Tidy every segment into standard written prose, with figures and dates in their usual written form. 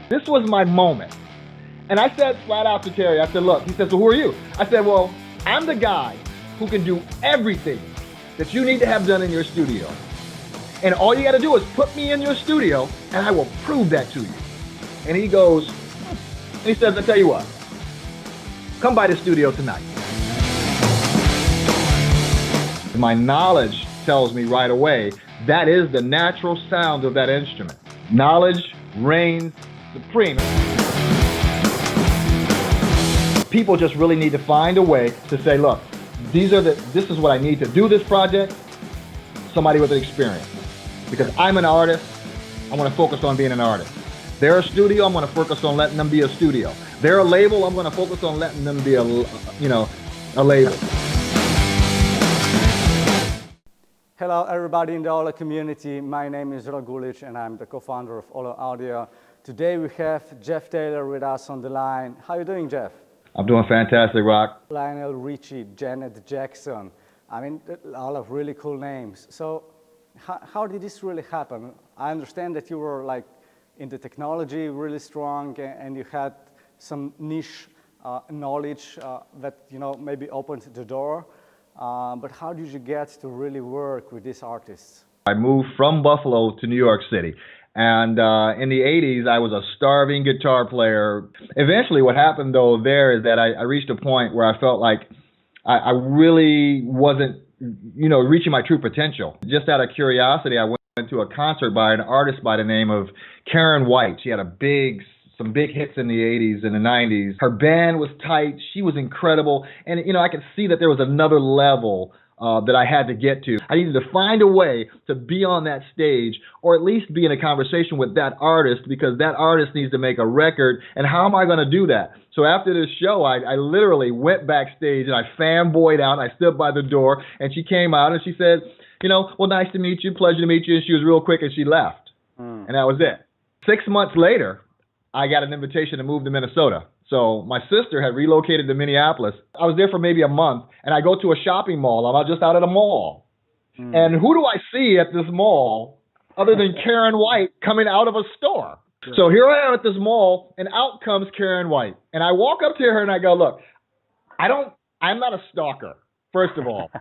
This was my moment. And I said flat out to Terry, I said, look, he says, well, who are you? I said, well, I'm the guy who can do everything that you need to have done in your studio. And all you got to do is put me in your studio and I will prove that to you. And he goes, and he says, I tell you what, come by the studio tonight. My knowledge tells me right away that is the natural sound of that instrument. Knowledge reigns supreme. People just really need to find a way to say, look, this is what I need to do this project, somebody with experience. Because I'm an artist, I want to focus on being an artist. They're a studio, I'm going to focus on letting them be a studio. They're a label, I'm going to focus on letting them be a label. Hello everybody in the OLLO community. My name is Ragulic and I'm the co-founder of OLLO Audio. Today we have Jeff Taylor with us on the line. How are you doing, Jeff? I'm doing fantastic, Rock. Lionel Richie, Janet Jackson. I mean, all of really cool names. So how did this really happen? I understand that you were like into technology really strong and you had some niche knowledge that maybe opened the door. But how did you get to really work with these artists? I moved from Buffalo to New York City. And in the 80s, I was a starving guitar player. Eventually, what happened, though, there is that I reached a point where I felt like I really wasn't, reaching my true potential. Just out of curiosity, I went to a concert by an artist by the name of Karen White. She had some big hits in the 80s and the 90s. Her band was tight. She was incredible. And, I could see that there was another level that I had to get to. I needed to find a way to be on that stage or at least be in a conversation with that artist because that artist needs to make a record. And how am I going to do that? So after this show, I literally went backstage and I fanboyed out. I stood by the door and she came out and she said, well, nice to meet you, pleasure to meet you. And she was real quick and she left. And that was it. 6 months later, I got an invitation to move to Minnesota. So my sister had relocated to Minneapolis. I was there for maybe a month, and I go to a shopping mall. I'm just out at a mall. And who do I see at this mall other than Karen White coming out of a store? Sure. So here I am at this mall, and out comes Karen White. And I walk up to her, and I go, look, I'm not a stalker, first of all.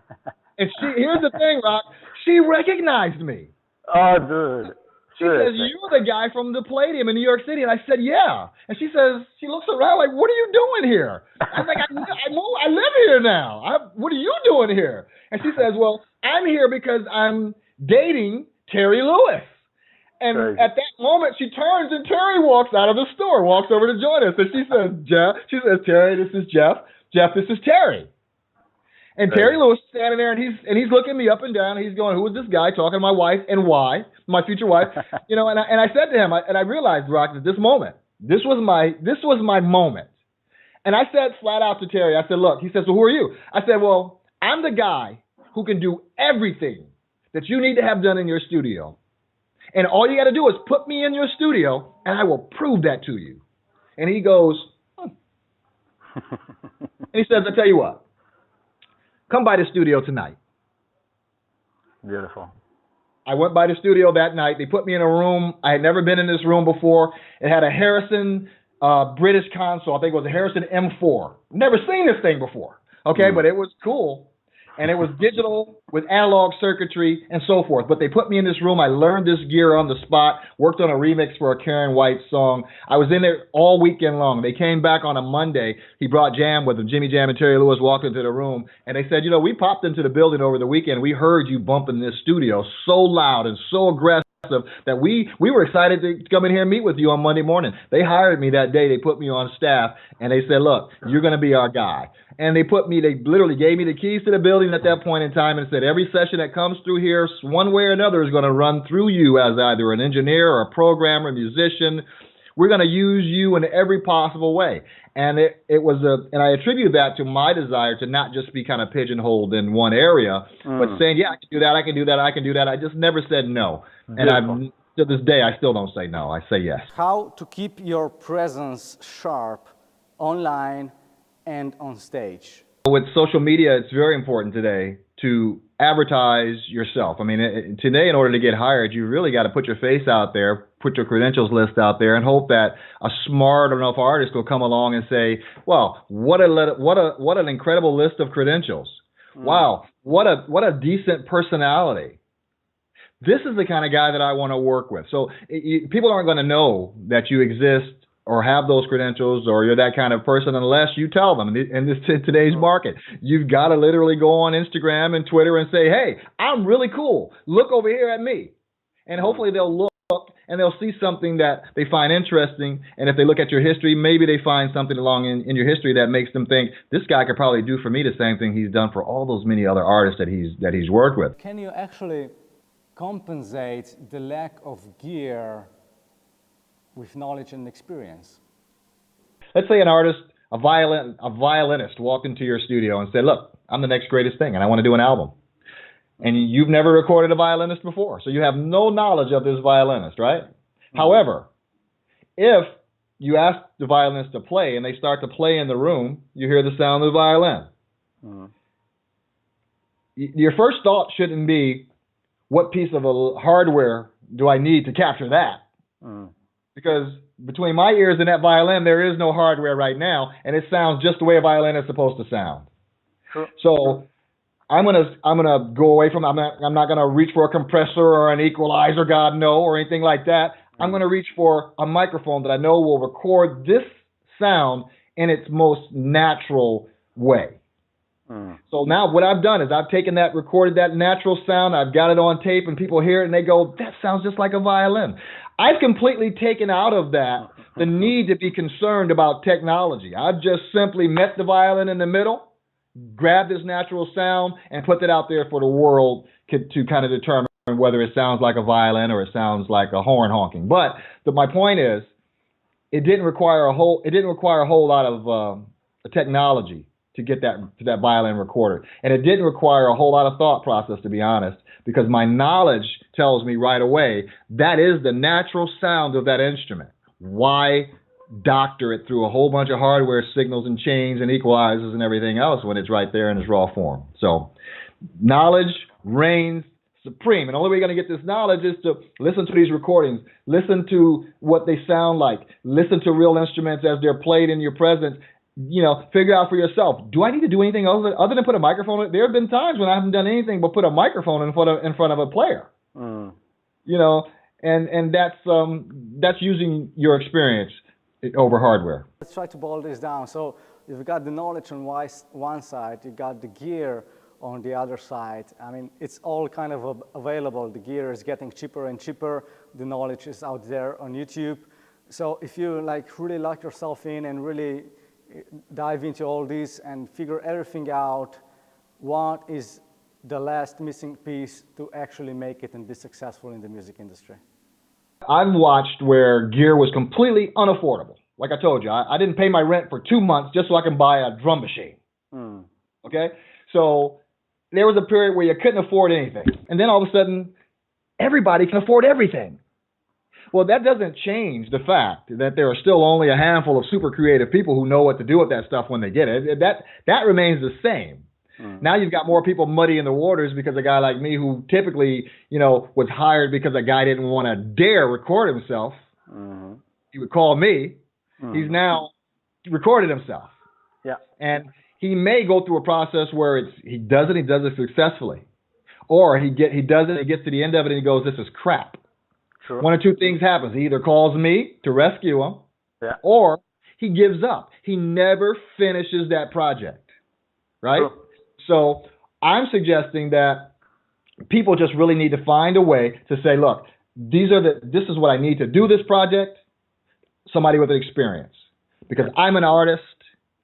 And here's the thing, Rock, she recognized me. Oh, dude. She says, you're the guy from the Palladium in New York City. And I said, yeah. And she says, she looks around like, what are you doing here? I was like, I live here now. What are you doing here? And she says, well, I'm here because I'm dating Terry Lewis. And at that moment, she turns and Terry walks out of the store, walks over to join us. And she says, Terry, this is Jeff. Jeff, this is Terry. And Terry Lewis is standing there, and he's looking me up and down. And he's going, "Who is this guy talking to my wife and why? My future wife?" And I said to him, and I realized, Rock, that this was my moment. And I said flat out to Terry, I said, "Look," he says, "Well, who are you?" I said, "Well, I'm the guy who can do everything that you need to have done in your studio. And all you got to do is put me in your studio, and I will prove that to you." And he goes, and he says, "I tell you what. Come by the studio tonight." Beautiful. I went by the studio that night. They put me in a room. I had never been in this room before. It had a Harrison British console. I think it was a Harrison M4. Never seen this thing before. Okay, but it was cool. And it was digital with analog circuitry and so forth. But they put me in this room. I learned this gear on the spot, worked on a remix for a Karen White song. I was in there all weekend long. They came back on a Monday. He brought Jam with him. Jimmy Jam and Terry Lewis walked into the room. And they said, we popped into the building over the weekend. We heard you bumping this studio so loud and so aggressive that we were excited to come in here and meet with you on Monday morning. They hired me that day. They put me on staff. And they said, look, you're going to be our guy. And they literally gave me the keys to the building at that point in time and said, every session that comes through here, one way or another, is going to run through you as either an engineer or a programmer, musician. We're going to use you in every possible way. And and I attribute that to my desire to not just be kind of pigeonholed in one area, but saying, yeah, I can do that, I can do that, I can do that. I just never said no. And to this day, I still don't say no. I say yes. How to keep your presence sharp online and on stage? With social media, it's very important today to advertise yourself. I mean, today, in order to get hired, you really got to put your face out there, put your credentials list out there, and hope that a smart enough artist will come along and say, "Well, what an incredible list of credentials! Wow, what a decent personality." This is the kind of guy that I want to work with. So people aren't going to know that you exist or have those credentials or you're that kind of person unless you tell them. In today's market, you've got to literally go on Instagram and Twitter and say, "Hey, I'm really cool. Look over here at me." And hopefully they'll look and they'll see something that they find interesting. And if they look at your history, maybe they find something along in your history that makes them think, this guy could probably do for me the same thing he's done for all those many other artists that he's worked with. Can you actually compensate the lack of gear with knowledge and experience? Let's say an artist, a violinist walked into your studio and said, "Look, I'm the next greatest thing and I want to do an album." And you've never recorded a violinist before, so you have no knowledge of this violinist, right? However, if you ask the violinist to play and they start to play in the room, you hear the sound of the violin. Your first thought shouldn't be, what piece of hardware do I need to capture that? Because between my ears and that violin, there is no hardware right now, and it sounds just the way a violin is supposed to sound. So I'm gonna go away from. I'm not gonna reach for a compressor or an equalizer, God no, or anything like that. I'm gonna reach for a microphone that I know will record this sound in its most natural way. So now what I've done is I've taken that, recorded that natural sound, I've got it on tape, and people hear it and they go, "That sounds just like a violin." I've completely taken out of that the need to be concerned about technology. I've just simply met the violin in the middle, grabbed this natural sound, and put it out there for the world to kind of determine whether it sounds like a violin or it sounds like a horn honking. But my point is, it didn't require a whole lot of technology to get that violin recorded. And it didn't require a whole lot of thought process, to be honest, because my knowledge tells me right away that is the natural sound of that instrument. Why doctor it through a whole bunch of hardware signals and chains and equalizers and everything else when it's right there in its raw form? So knowledge reigns supreme. And the only way you're going to get this knowledge is to listen to these recordings, listen to what they sound like, listen to real instruments as they're played in your presence. Figure out for yourself, do I need to do anything other than put a microphone? There have been times when I haven't done anything but put a microphone in front of a player. And that's using your experience over hardware. Let's try to boil this down. So you've got the knowledge on one side, you got the gear on the other side. I mean, it's all kind of available. The gear is getting cheaper and cheaper. The knowledge is out there on YouTube. So if you really lock yourself in and really dive into all this and figure everything out, what is the last missing piece to actually make it and be successful in the music industry? I've watched where gear was completely unaffordable. Like I told you, I didn't pay my rent for 2 months just so I can buy a drum machine. Okay? So there was a period where you couldn't afford anything. And then all of a sudden, everybody can afford everything. Well, that doesn't change the fact that there are still only a handful of super creative people who know what to do with that stuff when they get it. That remains the same. Now you've got more people muddying the waters because a guy like me who typically, was hired because a guy didn't want to dare record himself. He would call me. He's now recorded himself. And he may go through a process where he does it successfully. Or he does it, he gets to the end of it and he goes, "This is crap." One or two things happens. He either calls me to rescue him, or he gives up. He never finishes that project, right? So I'm suggesting that people just really need to find a way to say, look, this is what I need to do this project, somebody with experience. Because I'm an artist,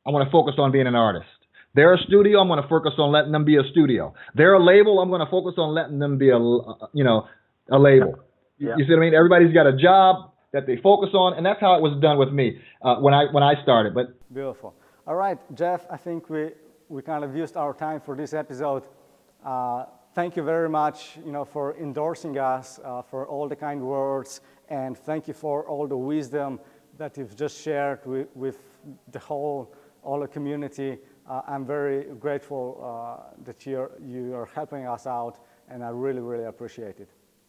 I want to focus on being an artist. They're a studio, I'm going to focus on letting them be a studio. They're a label, I'm going to focus on letting them be a label. You see what I mean? Everybody's got a job that they focus on, and that's how it was done with me when I started. But beautiful. All right, Jeff, I think we kind of used our time for this episode. Thank you very much, for endorsing us, for all the kind words, and thank you for all the wisdom that you've just shared with the whole OLLO community. I'm very grateful that you are helping us out, and I really, really appreciate it.